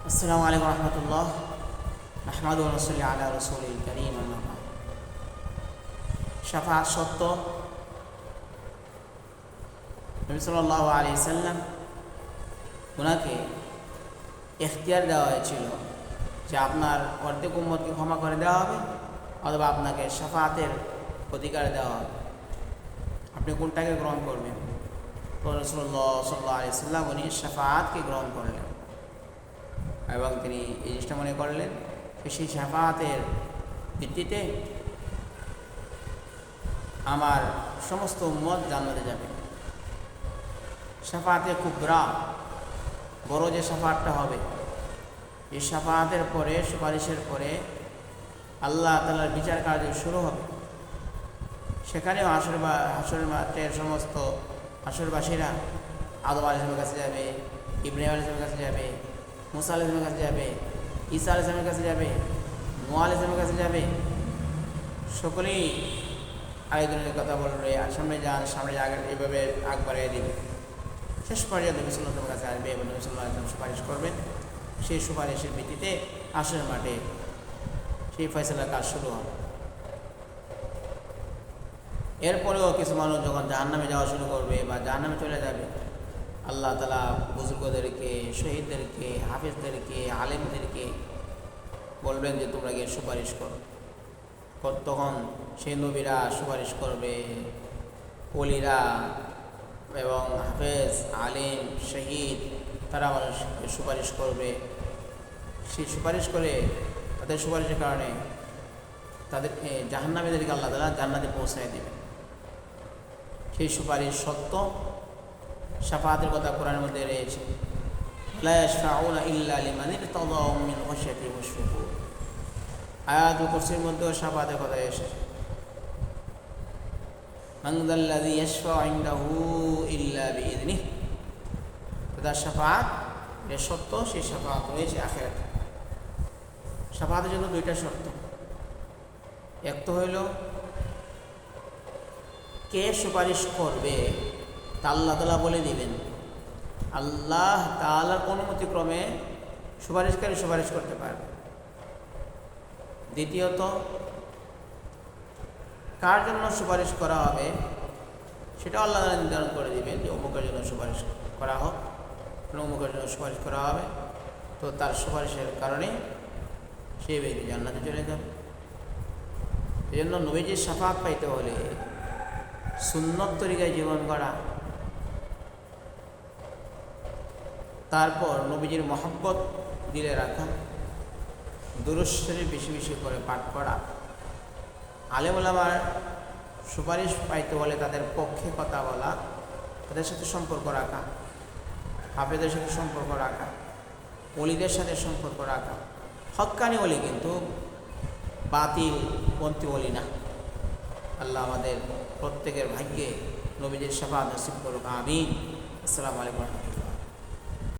আসসালামু আলাইকুম রহমতুল্লাহ। আহমদ রসুল্লাহ আলা রসুল করিম। শাফাআত সত্য। নবী সাল্লাল্লাহু আলাইহি সাল্লাম ওনাকে এখতিয়ার দেওয়া হয়েছিল যে আপনার অর্ধেক উম্মতকে ক্ষমা করে দেওয়া হবে অথবা আপনাকে শাফাআতের অধিকার দেওয়া হবে, আপনি কোনটাকে গ্রহণ করবেন। তো রাসূলুল্লাহ সাল্লাল্লাহু আলাইহি সাল্লাম উনি শাফাআতকে গ্রহণ করলেন এবং তিনি এই জিনিসটা মনে করলেন যে সেই শাফাআতের ভিত্তিতে আমার সমস্ত উম্মত জান্নাতে যাবে। শাফাআতে কুবরা, বড় যে শাফাআতটা হবে, এই শাফাআতের পরে, সুপারিশের পরে আল্লাহ তাআলার বিচার কার্য শুরু হবে। সেখানেও হাসরের মাঠের সমস্ত হাসরবাসীরা আদম আলাইহিসসালামের কাছে যাবে, ইব্রাহিম আলাইহিসসালামের কাছে যাবে, মুসা আলাইহিসসালামের কাছে যাবে, ঈসা আলাইহিসসালামের কাছে যাবে, নূহ আলাইহিসসালামের কাছে যাবে। সকলেই আরেকজনের কথা বলবে, সামনে যান, সামনে আগে, এইভাবে আগ বাড়িয়ে দিবে। শেষ পর্যায়ে নবী সাল্লাল্লাহু আলাইহি ওয়াসাল্লামের কাছে আসবে এবং নবী সাল্লাল্লাহু আলাইহি ওয়াসাল্লাম সুপারিশ করবেন। সেই সুপারিশের ভিত্তিতে হাসরের মাঠে সেই ফয়সালার কাজ শুরু হবে। এরপরেও কিছু মানুষ যখন জাহান্নামে যাওয়া শুরু করবে বা জাহান্নামে চলে যাবে, আল্লাহ তাআলা বুজুর্গদেরকে, শহীদদেরকে, হাফেজদেরকে, আলেমদেরকে বলবেন যে তোমরা গিয়ে সুপারিশ করো। তখন সেই নবীরা সুপারিশ করবে, ওলিরা এবং হাফেজ, আলেম, শহীদ তারা মানুষকে সুপারিশ করবে। সেই সুপারিশ করে তাদের সুপারিশের কারণে তাদেরকে জাহান্নামীদেরকে আল্লাহ তাআলা জান্নাতে পৌঁছায় দেবেন। সেই সুপারিশ সত্য। শাফাআতের কথা কোরআনের মধ্যে রয়েছে, লা ইয়াশফাউনা ইল্লা লিমান ইরতাদা মিন খাশিয়াতিহি ওয়াশ-শুকুর। আয়াতুল কুরসির মধ্যেও শাফাআতের কথা এসেছে, মান যাল্লাযী ইয়াশফাউ ইনদাহু ইল্লা বিইযনিহি। তার শাফাআত যে সত্য, সেই শাফাআত রয়েছে আখিরাতে। শাফাআতের জন্য দুইটা শর্ত। এক তো হইল কে সুপারিশ করবে তা আল্লাহ তাআলা বলে দিবেন। আল্লাহ তাআলার অনুমতিক্রমে সুপারিশকারী সুপারিশ করতে পারবে। দ্বিতীয়ত, কার জন্য সুপারিশ করা হবে সেটা আল্লাহ তাআলা নির্ধারণ করে দিবেন যে অমুকের জন্য সুপারিশ করা হোক, অমুকের জন্য সুপারিশ করা হবে। তো তার সুপারিশের কারণে সেই ব্যক্তি জান্নাতে চলে যাবে। এই জন্য নবীজির শাফাআত পাইতে হলে সুন্নত তরিকায় জীবন গড়া, তারপর নবীজির মহব্বত দিলে রাখা, দুরূদ শরীফ বেশি বেশি করে পাঠ করা, আলেম ওলামার সুপারিশ পাইতে হলে তাদের পক্ষে কথা বলা, তাদের সাথে সম্পর্ক রাখা, হাফেজের সাথে সম্পর্ক রাখা, ওলিদের সাথে সম্পর্ক রাখা। হক্কানি ওলি, কিন্তু বাতিল পন্থী ওলি না। আল্লাহ আমাদের প্রত্যেকের ভাগ্যে নবীজির শাফাআত নসিব করুক, আমিন। আসসালামু আলাইকুম।